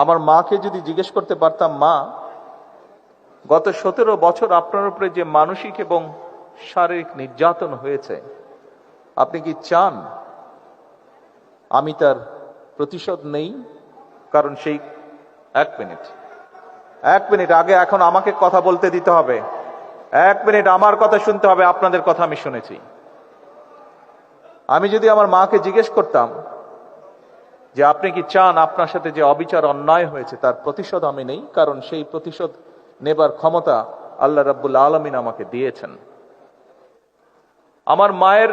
আমার মাকে যদি জিজ্ঞেস করতে পারতাম, মা, গত 17 বছর আপনার উপরে যে মানসিক এবং শারীরিক নির্যাতন হয়েছে, আপনি কি চান আমি তার প্রতিশোধ নেই? কারণ সেই এক মিনিট আগে, এখন আমাকে কথা বলতে দিতে হবে। 1 মিনিট আমার কথা শুনতে হবে, আপনাদের কথা আমি শুনেছি। আমি যদি আমার মাকে জিজ্ঞেস করতাম যে আপনি কি চান আপনার সাথে যে অবিচার অন্যায় হয়েছে তার প্রতিশোধ আমি নেই, কারণ সেই প্রতিশোধ নেবার ক্ষমতা আল্লাহ রাব্বুল আলামিন আমাকে দিয়েছেন। আমার মায়ের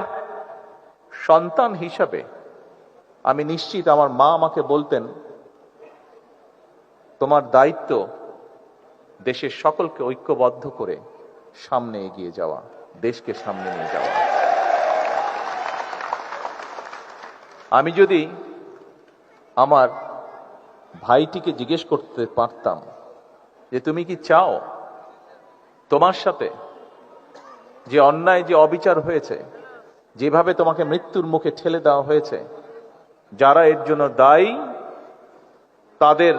সন্তান হিসাবে আমি নিশ্চিত আমার মা আমাকে বলতেন, তোমার দায়িত্ব দেশের সকলকে ঐক্যবদ্ধ করে সামনে এগিয়ে যাওয়া, দেশকে সামনে নিয়ে যাওয়া। আমি যদি আমার ভাইটিকে জিজ্ঞেস করতে পারতাম যে তুমি কি চাও তোমার সাথে যে অন্যায়, যে অবিচার হয়েছে, যেভাবে তোমাকে মৃত্যুর মুখে ঠেলে দেওয়া হয়েছে, যারা এর জন্য দায়ী তাদের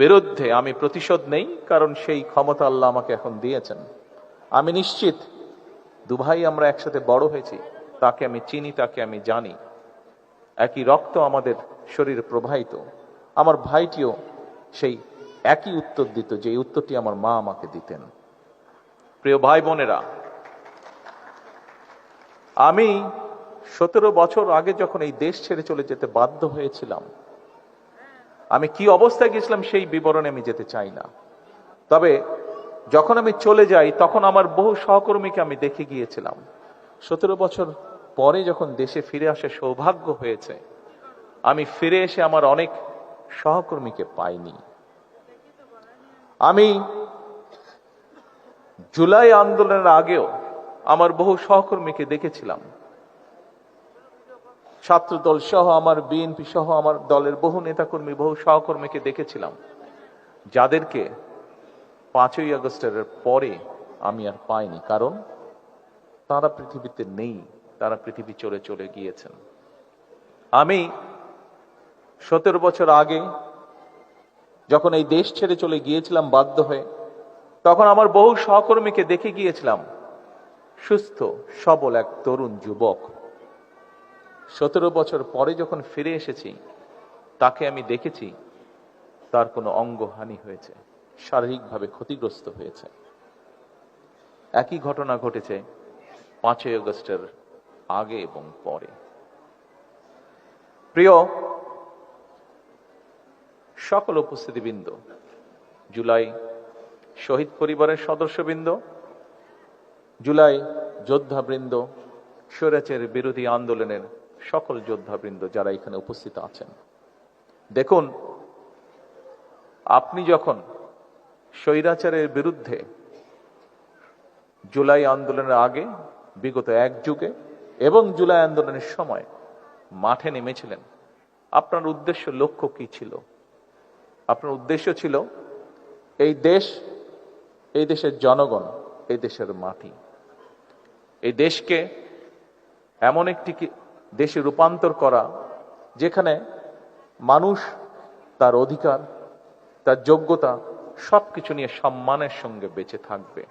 বিরুদ্ধে আমি প্রতিশোধ নেই, কারণ সেই ক্ষমতা আল্লাহ আমাকে এখন দিয়েছেন। আমি নিশ্চিত দুভাই আমরা একসাথে বড় হয়েছি, তাকে আমি চিনি, তাকে আমি জানি, একই রক্ত আমাদের শরীরে প্রবাহিত। আমার ভাইটিও সেই একই উত্তর দিত, যে উত্তরটি আমার মা আমাকে দিতেন। প্রিয় ভাই বোনেরা, আমি 17 বছর আগে যখন এই দেশ ছেড়ে চলে যেতে বাধ্য হয়েছিলাম, আমি কি অবস্থায় গেছিলাম সেই বিবরণে আমি যেতে চাই না। তবে যখন আমি চলে যাই তখন আমার বহু সহকর্মীকে আমি দেখে গিয়েছিলাম। 17 বছর পরে যখন দেশে ফিরে আসার সৌভাগ্য হয়েছে, আমি ফিরে এসে আমার অনেক সহকর্মীকে পাইনি। আমি জুলাই আন্দোলনের আগেও আমার বহু সহকর্মীকে দেখেছিলাম, ছাত্রদল সহ, আমার বিএনপি সহ আমার দলের বহু নেতাকর্মী, বহু সহকর্মীকে দেখেছিলাম, যাদেরকে 5ই আগস্টের পরে আমি আর পাইনি, কারণ তারা পৃথিবীতে নেই, তারা পৃথিবী চলে চলে গিয়েছেন। আমি 17 বছর আগে যখন এই দেশ ছেড়ে চলে গিয়েছিলাম বাধ্য হয়ে, তখন আমার বহু সহকর্মীকে দেখে গিয়েছিলাম, সুস্থ সবল এক তরুণ যুবক। 17 বছর পরে যখন ফিরে এসেছি, তাকে আমি দেখেছি তার কোনো অঙ্গহানি হয়েছে, শারীরিকভাবে ক্ষতিগ্রস্ত হয়েছে। একই ঘটনা ঘটেছে 5ই আগস্টের আগে এবং পরে। প্রিয় সকল উপস্থিতিবৃন্দ, জুলাই শহীদ পরিবারের সদস্যবৃন্দ, জুলাই যোদ্ধাবৃন্দ, স্বৈরাচার বিরোধী আন্দোলনের সকল যোদ্ধাবৃন্দ যারা এখানে উপস্থিত আছেন, দেখুন, আপনি যখন স্বৈরাচারের বিরুদ্ধে জুলাই আন্দোলনের আগে, বিগত এক যুগে এবং জুলাই আন্দোলনের সময় মাঠে নেমেছিলেন, আপনার উদ্দেশ্য, লক্ষ্য কি ছিল? আপনার উদ্দেশ্য ছিল এই দেশ, এই দেশের জনগণ, এই দেশের মাটি, এই দেশকে এমন একটি দেশে রূপান্তর করা যেখানে মানুষ তার অধিকার, তার যোগ্যতা সবকিছু নিয়ে সম্মানের সঙ্গে বেঁচে থাকবে।